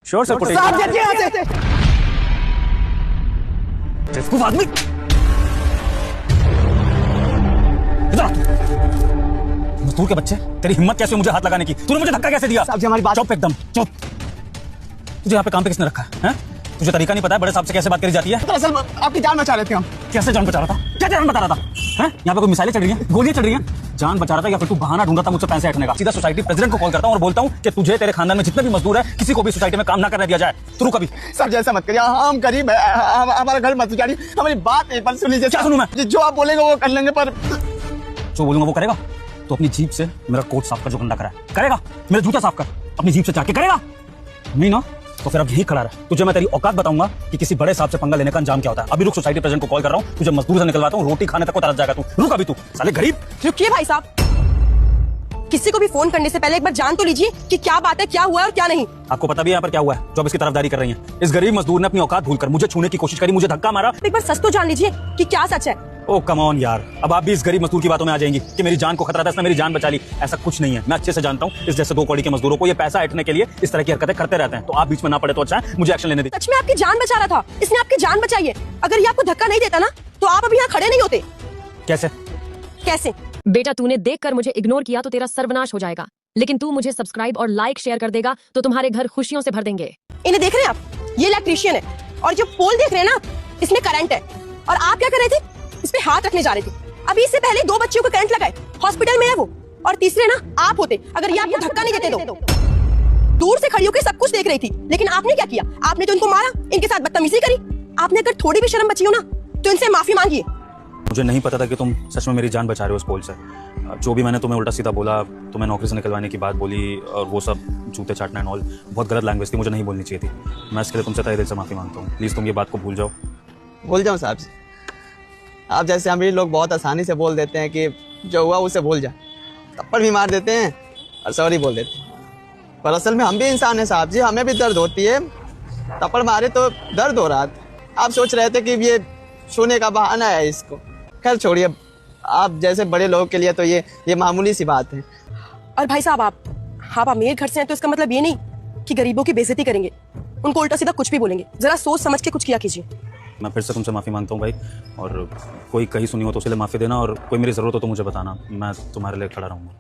Sure sir पुटेज। आदमी मजदूर के बच्चे, तेरी हिम्मत कैसे मुझे हाथ लगाने की? तूने मुझे धक्का कैसे दिया? साहब जी हमारी बात। चुप एकदम चुप। तुझे यहाँ पे काम पे किसने रखा है? तुझे तरीका नहीं पता है बड़े साहब से कैसे बात करी जाती है? दरअसल आपकी जान बचा रहे थे हम। कैसे जान बचा रहा था? क्या जान बचा रहा था? यहाँ पे कोई मिसाइलें चल रही हैं, गोलियां चल रही हैं, जान बचा रहा था या फिर तू बहाना ढूंढा था मुझसे पैसे हटने का? सीधा सोसाइटी प्रेसिडेंट को कॉल करता हूँ और बोलता हूँ कि तुझे तेरे खानदान में जितने भी मजदूर है किसी को भी सोसाइटी में काम ना करने दिया जाए। तू कभी सर जैसा मत करिए, हम गरीब है, हमारा घर मत उजाड़िए, हमारी बात एक बार सुन लीजिए। क्या सुनूं मैं? जो आप बोलेंगे वो कर लेंगे, पर जो बोलूंगा वो करेगा? तो अपनी जीभ से मेरा कोट साफ कर, जो गंदा करा है करेगा। मेरा जूता साफ कर, अपनी जीभ से चाट के करेगा। नहीं ना तो फिर अब यही खड़ा रहा। तुझे मैं तेरी औकात बताऊंगा कि किसी बड़े साहब से पंगा लेने का अंजाम क्या होता है। अभी रुक, सोसाइटी प्रेसिडेंट को कॉल कर रहा हूँ, तुझे मजदूर से निकलवाता हूँ, रोटी खाने तक को तरस जाएगा तू। रुक अभी, तू साले गरीब। रुकिए भाई साहब, किसी को भी फोन करने से पहले एक बार जान तो लीजिए कि क्या बात है, क्या हुआ है और क्या नहीं। आपको पता भी है यहाँ पर क्या हुआ है जो अब इसकी तरफदारी कर रही है? इस गरीब मजदूर ने अपनी औकात भूलकर मुझे छूने की कोशिश करी, मुझे धक्का मारा। एक बार सच तो जान लीजिए कि क्या सच है। ओ कम ऑन यार, अब आप भी इस गरीब मजदूर की बातों में आ जाएंगी कि मेरी जान को खतरा था, इसने मेरी जान बचा ली। ऐसा कुछ नहीं है, मैं अच्छे से जानता हूँ इस जैसे दो कौड़ी के मजदूरों को ये पैसा ऐंठने के लिए इस तरह की हरकतें करते रहते हैं। तो आप बीच में ना पड़े तो अच्छा है, मुझे एक्शन लेने दी। सच में आपकी जान बचा रहा था, इसने आपकी जान बचाई है। अगर ये आपको धक्का नहीं देता ना तो आप अभी यहाँ खड़े नहीं होते। कैसे? कैसे? बेटा तूने देखकर मुझे इग्नोर किया तो तेरा सर्वनाश हो जाएगा, लेकिन तू मुझे सब्सक्राइब और लाइक शेयर कर देगा तो तुम्हारे घर खुशियों से भर देंगे। इन्हें देख रहे हैं आप? ये इलेक्ट्रीशियन है और जो पोल देख रहे हैं ना, इसमें करंट है। और आप क्या कर रहे थे? इस पे हाथ रखने जा रहे थे। अभी इससे पहले 2 बच्चियों को करंट लगाए, हॉस्पिटल में है वो। और तीसरे ना आप होते अगर ये आपको धक्का नहीं देते तो। दूर से खड़ी होकर सब कुछ देख रही थी, लेकिन आपने क्या किया? आपने तो इनको मारा, इनके साथ बदतमीजी करी। आपने अगर थोड़ी भी शर्म बची हो ना तो इनसे माफी मांगिए। मुझे नहीं पता था कि तुम सच में मेरी जान बचा रहे हो उस पोल से। जो भी मैंने तुम्हें उल्टा सीधा बोला, तुम्हें नौकरी से निकलवाने की बात बोली और वो सब जूते चाटना एंड ऑल, बहुत गलत लैंग्वेज थी, मुझे नहीं बोलनी चाहिए थी। मैं इसके लिए तुमसे तहे दिल से माफी मांगता हूँ। प्लीज तुम ये बात को भूल जाओ। भूल जाऊँ साहब जी? आप जैसे अमीर लोग बहुत आसानी से बोल देते हैं कि जो हुआ उसे भूल जा, थप्पड़ भी मार देते हैं और सॉरी बोल देते हैं। पर असल में हम भी इंसान हैं साहब जी, हमें भी दर्द होती है। थप्पड़ मारे तो दर्द हो रहा था, आप सोच रहे थे कि ये सोने का बहाना है इसको। खैर छोड़िए, आप जैसे बड़े लोगों के लिए तो ये मामूली सी बात है। और भाई साहब आप अमीर घर से हैं तो इसका मतलब ये नहीं कि गरीबों की बेइज्जती करेंगे, उनको उल्टा सीधा कुछ भी बोलेंगे। जरा सोच समझ के कुछ किया कीजिए। मैं फिर से तुमसे माफी मांगता हूँ भाई, और कोई कहीं सुनी हो तो उसके लिए माफी देना, और कोई मेरी जरूरत हो तो मुझे बताना, मैं तुम्हारे लिए खड़ा रहूँगा।